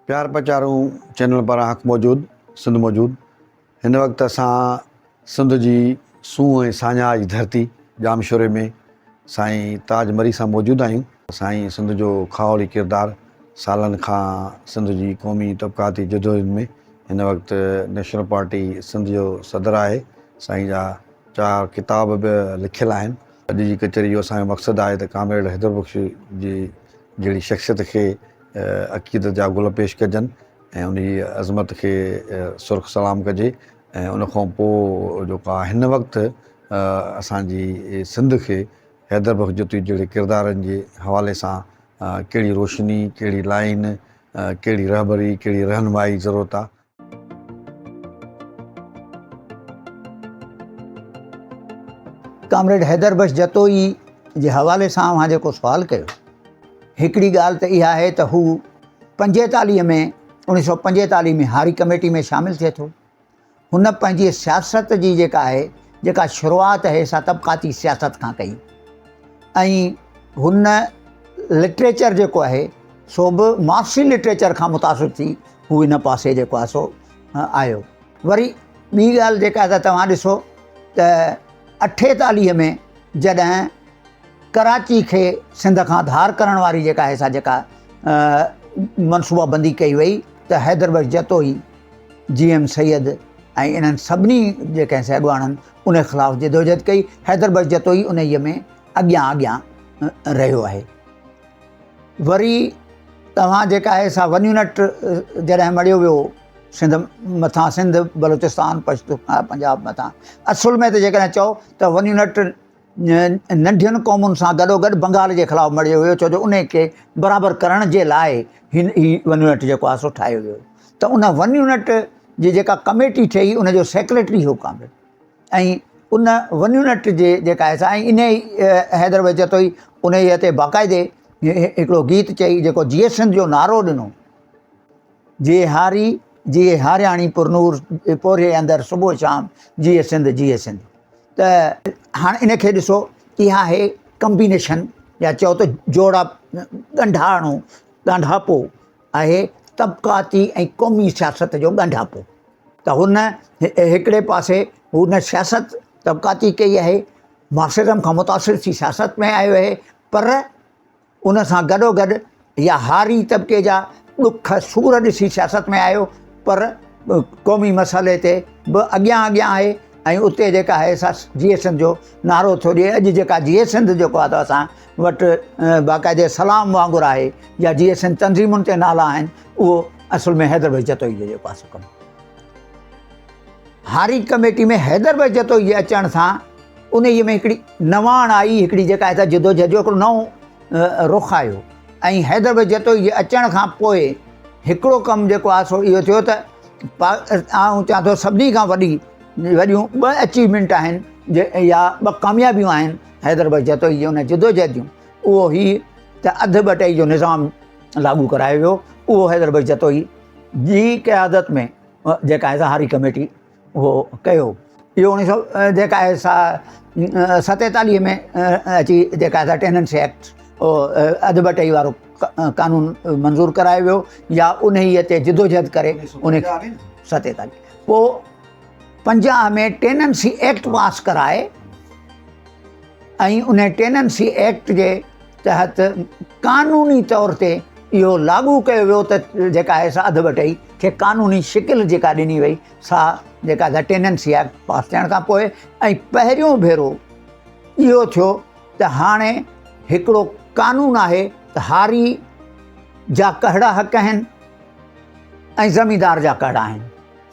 प्यार पचारूं चैनल पर हक़ मौजूद सिंध मौजूद। हिन वक्त असां सिंध जी सूंह ऐं सान्या जी धरती जामशोरे में साईं ताज मरी सां मौजूद आहियूं। साईं सिंध जो खावड़ी किरदारु सालनि खां सिंध जी क़ौमी तबक़ाती जदोजहद में हिन वक़्तु नेशनल पार्टी सिंध जो सदर आहे। साईं जा 4 किताब बि लिखियल आहिनि। अॼु जी कचहरी जो असांजो मक़सदु आहे त कामरेड हैदर बख़्श जी जहिड़ी शख़्सियत खे अक़ीदत जा गुल पेश कजनि ऐं उन जी अज़मत खे सुर्ख़ सलाम कजे। ऐं उनखां पोइ जेको आहे हिन वक़्तु असांजी सिंध खे हैदर बख़्श जतोई जहिड़े किरदारनि जे हवाले सां कहिड़ी रोशनी, कहिड़ी लाइन, कहिड़ी रहबरी, कहिड़ी रहनुमाई ज़रूरत आहे। कामरेड हैदर बख़्श जतोई जे हवाले सां मां जेको सुवालु कयो, हिकिड़ी ॻाल्हि त इहा आहे त हू 45 में 1945 में हारी कमेटी में शामिलु थिए थो। हुन पंहिंजी सियासत जी जेका शुरूआति आहे सा तबक़ाती सियासत खां कई ऐं हुन लिटरेचर जेको आहे सो बि मार्क्सी लिटरेचर खां मुतासिर थी हू हिन पासे जेको आहे सो आयो। वरी ॿी ॻाल्हि जेका त तव्हां ॾिसो त 48 में जॾहिं कराची खे सिंध खां धार करण वारी जेका आहे सा जेका मनसूबाबंदी कई वई त हैदर बख़्श जतोई, GM सैयद ऐं इन्हनि सभिनी जेके अॻुवाणनि उन ख़िलाफ़ु जदोजहद कई। हैदर बख़्श जतोई उन में अॻियां रहियो आहे। वरी तव्हां जेका आहे सा 1 यूनिट जॾहिं मड़ियो वियो सिंध मथां, सिंध बलूचिस्तान पश्तून पंजाब मथां, असुल में त जेकॾहिं चओ त 1 यूनिट नंढियुनि क़ौमुनि सां गॾोगॾु बंगाल जे ख़िलाफ़ु मड़ियो वियो, छो जो उन खे बराबरि करण जे लाइ ही 1 यूनिट जेको आहे सो ठाहियो वियो। त उन 1 यूनिट जी जेका कमेटी ठही उनजो सेक्रेटरी हो कामरेड, ऐं उन 1 यूनिट जे जेका आहे सा ऐं इन हैदर बख़्श जतोई उन ते बाक़ाइदे हिकिड़ो गीत चई जेको जिए सिंध जो नारो ॾिनो, जिए हारी जिए हारियाणी पुरनूर पोरे अंदरि सुबुह शाम जिए सिंध जिए सिंध। त हाणे इन खे ॾिसो, इहा आहे कम्बिनेशन या चओ त जोड़ा ॻंढापो आहे तबक़ाती ऐं क़ौमी सियासत जो ॻंढापो। त हुन हिकिड़े पासे हुन सियासत तबक़ाती कई आहे, मार्क्सिज़म खां मुतासिर थी सियासत में आयो आहे, पर उन सां गॾोगॾु या हारी तबिके जा ॾुख सूर ॾिसी सियासत में आयो, पर क़ौमी मसइले ते बि अॻियां आहे। ऐं उते जेका आहे सा जिए सिंध जो नारो थो ॾिए। अॼु जेका जिए सिंध जेको आहे त असां वटि बाक़ाइदे सलाम वांगुरु आहे या जिए सिंध तंज़ीमुनि ते नाला आहिनि, उहो असुल में हैदर बख़्श जतोई जो जेको आहे कमु। हारी कमेटी में हैदर बख़्श जतोई जे अचण सां उन में हिकिड़ी नवाण आई, हिकिड़ी जेका आहे जदोजहद जो हिकिड़ो नओं रुख़ आयो। ऐं हैदर बख़्श जतोई जे अचण खां पोइ हिकिड़ो कमु जेको आहे सो इहो थियो त आउं चवां थो सभिनी खां वॾियूं 2 अचीवमेंट आहिनि या 2 कामयाबियूं आहिनि हैदर बख़्श जतोई जी उन जदोजहद जूं। उहो ही त अधु बटाई जो निज़ाम लागू करायो वियो, उहो हैदर बख़्श जतोई जी क़यादत में जेका आहे सा हारी कमेटी उहो कयो। इहो 1900 जेका आहे सा 47 में अची जेका आहे सा टेनेंसी एक्ट अधु बटाई वारो कानून मंज़ूर करायो वियो या उन ते जदोजहद करे उन 47 पोइ 50 में टेनेंसी एक्ट पास कराए ऐं उन टेनेंसी एक्ट जे तहत कानूनी तौर ते इहो लागू कयो वियो त जेका आहे सा अधु बटाई खे कानूनी शिकिल जेका ॾिनी वई सा जेका आहे टेनेंसी एक्ट पास थियण खां पोइ। ऐं पहिरियों भेरो इहो थियो त हाणे हिकिड़ो कानून आहे त हारी जा कहिड़ा हक़ आहिनि ऐं ज़मींदार जा कहिड़ा आहिनि,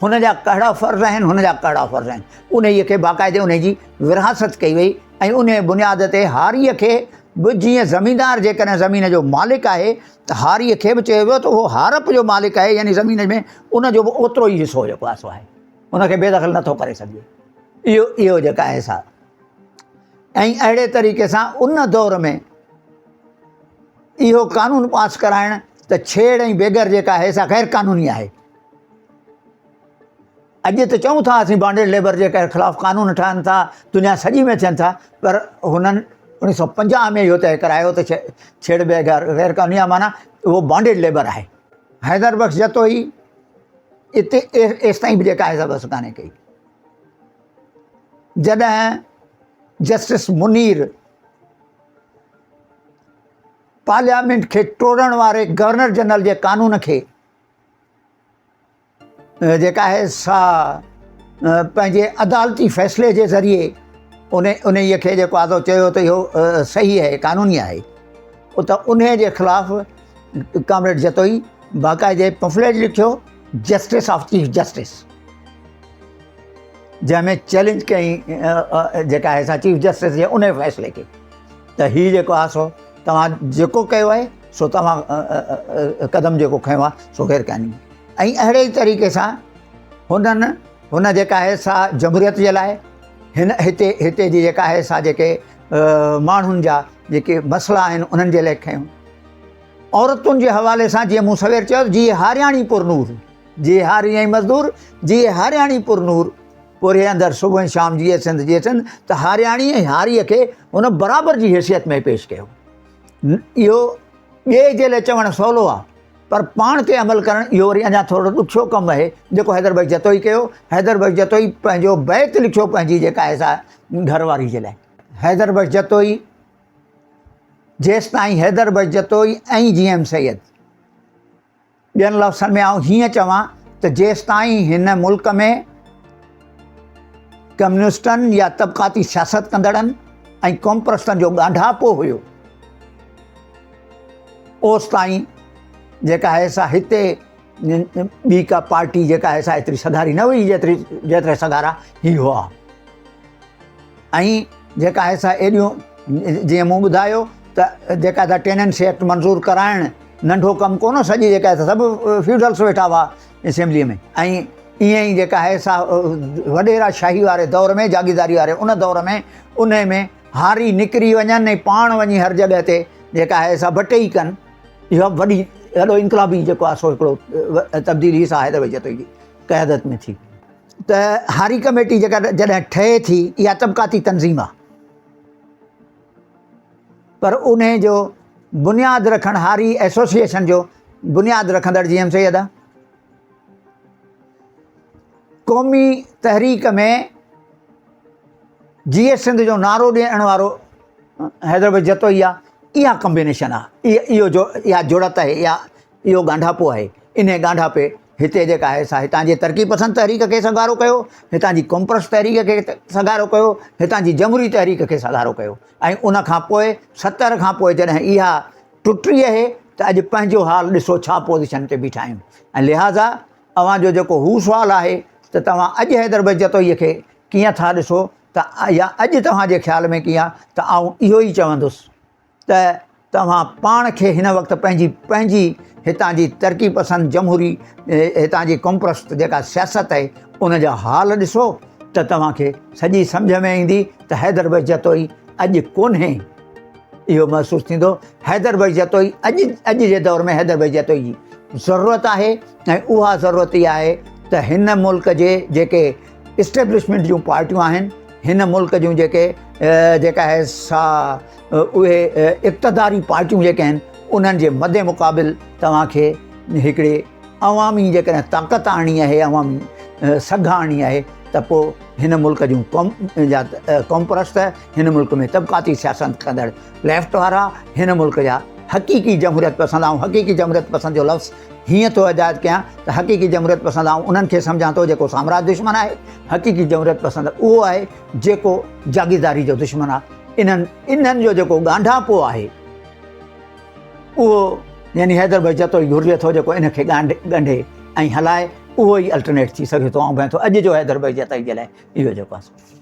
हुन जा कहिड़ा फ़र्ज़ आहिनि, हुन जा कहिड़ा फ़र्ज़ आहिनि। उन खे बाक़ाइदे उन जी विरासत कई वई ऐं उन बुनियाद ते हारीअ खे बि जीअं ज़मींदार जेकॾहिं ज़मीन जो मालिक आहे त हारीअ खे बि चयो वियो त उहो हारप जो मालिक आहे, यानी ज़मीन में उनजो बि ओतिरो ई हिसो जेको आहे सो आहे, उनखे बेदख़ल नथो करे सघे। इहो जेका आहे सा ऐं अहिड़े तरीक़े सां उन दौर में इहो कानून पास कराइण त छेड़ ऐं बेगर जेका आहे सा ग़ैर क़ानूनी आहे। अॼु त चऊं था असीं बॉन्डेड लेबर जे ख़िलाफ़ु कानून ठहनि था, दुनिया सॼी में थियनि था, पर हुननि 1950 में इहो तय करायो त छेड़ बेगर ग़ैर क़ानूनी माना उहो बॉन्डेड लेबर आहे। हैदर बख्श जतोई इते एस ताईं बि जेका आहे बस कान्हे कई। जॾहिं जस्टिस मुनीर पार्लियामेंट खे टोड़ण वारे गवर्नर जनरल जे कानून खे जेका आहे सा पंहिंजे अदालती फ़ैसिले जे ज़रिए उन खे जेको आहे चयो त इहो सही आहे, क़ानूनी आहे, त उन जे ख़िलाफ़ु कॉमरेड जतोई बाक़ाइदे पम्फलेट लिखियो जस्टिस ऑफ चीफ जस्टिस, जंहिंमें चैलेंज कई जेका आहे सा चीफ जस्टिस जे उन फ़ैसिले खे त हीउ जेको आहे सो तव्हां जेको कयो आहे सो तव्हां क़दम जेको खयो आहे सो गैर क़ानूनी। ऐं अहिड़े ई तरीक़े सां हुन जेका आहे सा जमहूरियत जे लाइ हिते जी जेका आहे सा जेके माण्हुनि जा जेके मसइला आहिनि उन्हनि जे लाइ खयूं। औरतुनि जे हवाले सां जीअं मूं सवेर चयो जी हारियाणी पुरनूर, जी हारी ऐं मज़दूर, जी हारियाणी पुरनूर पूरे अंदरि सुबुह शाम जी सिंध त हारियाणी ऐं हारीअ खे हुन बराबरि जी हैसियत में पेश कयो। इहो ॿिए जे लाइ चवणु सवलो आहे, पर पाण ते अमल करणु इहो वरी अञा थोरो ॾुखियो कमु आहे जेको हैदर बख्श जतोई कयो। हैदर बख्श जतोई पंहिंजो बैत लिखियो पंहिंजी जेका आहे सा घरवारी जे लाइ। हैदर बख्श जतोई जेसि ताईं हैदर बख्श जतोई ऐं GM सैयद, ॿियनि लफ़्ज़नि में आउं हीअं चवां त जेसि ताईं हिन मुल्क में कम्युनिस्टनि या तबक़ाती सियासत कंदड़नि ऐं कॉमप्रस्तनि जो ॻांढापो हुयो, ओसि ताईं जेका आहे सा हिते ॿी का पार्टी जेका आहे सा एतिरी सगारी न हुई जेतिरे सगारा ही हुआ। ऐं जेका आहे सा एॾियूं जीअं मूं ॿुधायो त जेका था टेनेंसी एक्ट मंज़ूरु कराइणु नंढो कमु कोन, सॼी जेका आहे सभु फ्यूडल्स वेठा हुआ असेंबलीअ में। ऐं ईअं ई जेका आहे सा वॾेरा शाही वारे दौर में, जागीरदारी वारे उन दौर में उन में हारी निकिरी वञनि ऐं पाण वञी हर जॻह ते जेका आहे सा बटेई कनि, इहा वॾी ॾाढो इनकलाबी जेको आहे सो हिकिड़ो तब्दीली सा हैदर बख्श जतोई जी क़यादत में थी। त हारी कमेटी जेका जॾहिं ठहे थी इहा तबक़ाती तंज़ीम आहे, पर उन जो बुनियादु रखणु हारी एसोसिएशन जो बुनियादु रखंदड़ GM सैयद आहे। क़ौमी तहरीक में GS सिंध जो नारो ॾियण वारो हैदर बख्श जतोई आहे। इहा कॉम्बिनेशन आहे, इहा जुड़त आहे, इहो ॻांढापो आहे। इन ॻांढापे हिते जेका आहे सा हितां जी तरक़ी पसंदि तहरीक खे सगारो कयो, हितां जी कॉम्प्रस तहरीक खे सगारो कयो, हितां जी जमहूरी तहरीक खे सगारो कयो। ऐं उन खां पोइ 70 खां पोइ जॾहिं इहा टुटी आहे त अॼु पंहिंजो हाल ॾिसो छा पोज़ीशन ते बीठा आहियूं। ऐं लिहाज़ा अव्हां जो जेको हू सुवालु आहे त तव्हां अॼु हैदर बख्श जतोई खे कीअं था ॾिसो त या अॼु तव्हांजे ख़्याल में कीअं आहे, त आउं इहो ई चवंदुसि त तव्हां पाण खे हिन वक़्तु पंहिंजी हितां जी तरक़ी पसंदि जमहूरी हितां जी कॉम्प्रस जेका सियासत आहे उन जा हाल ॾिसो त तव्हांखे सॼी सम्झ में ईंदी त हैदर बख्श जतोई अॼु कोन्हे। इहो महसूसु थींदो हैदर बख्श जतोई अॼु जे दौर में हैदर बख्श जतोई जी ज़रूरत आहे। ऐं उहा ज़रूरत इहा आहे त हिन मुल्क जे जेके इस्टेब्लिशमेंट जूं पार्टियूं आहिनि, हिन मुल्क जूं जेका आहे सा उहे इक़्तिदारी पार्टियूं जेके आहिनि उन्हनि जे मदे मुक़ाबिल तव्हांखे हिकिड़े अवामी जेकॾहिं ताक़त आणणी आहे, अवामी सघ आणणी आहे, त पोइ हिन मुल्क जूं कॉम्प्रस्त, हिन मुल्क में तबक़ाती सियासत कंदड़ लेफ्ट वारा, हिन मुल्क जा हक़ीक़ी जमहूरियत पसंदि। ऐं हक़ीक़ी जमहूरियत पसंदि जो लफ़्ज़ हीअं थो हिदायत कयां त हक़ीक़ी जमहूरियत पसंदि ऐं उन्हनि खे सम्झां थो जेको साम्राज्य दुश्मन आहे। हक़ीक़ी जमहूरियत पसंदि उहो आहे जेको जागीरदारी जो दुश्मन आहे। इन्हनि जो जेको ॻांढापो आहे उहो यानी हैदर बख्श जतोई घुरिजे थो जेको इनखे ॻंढे ऐं हलाए, उहो ई अल्टरनेट थी सघे थो। ऐं भाई थो अॼु जो हैदर बख्श जतोई जे लाइ इहो जेको आहे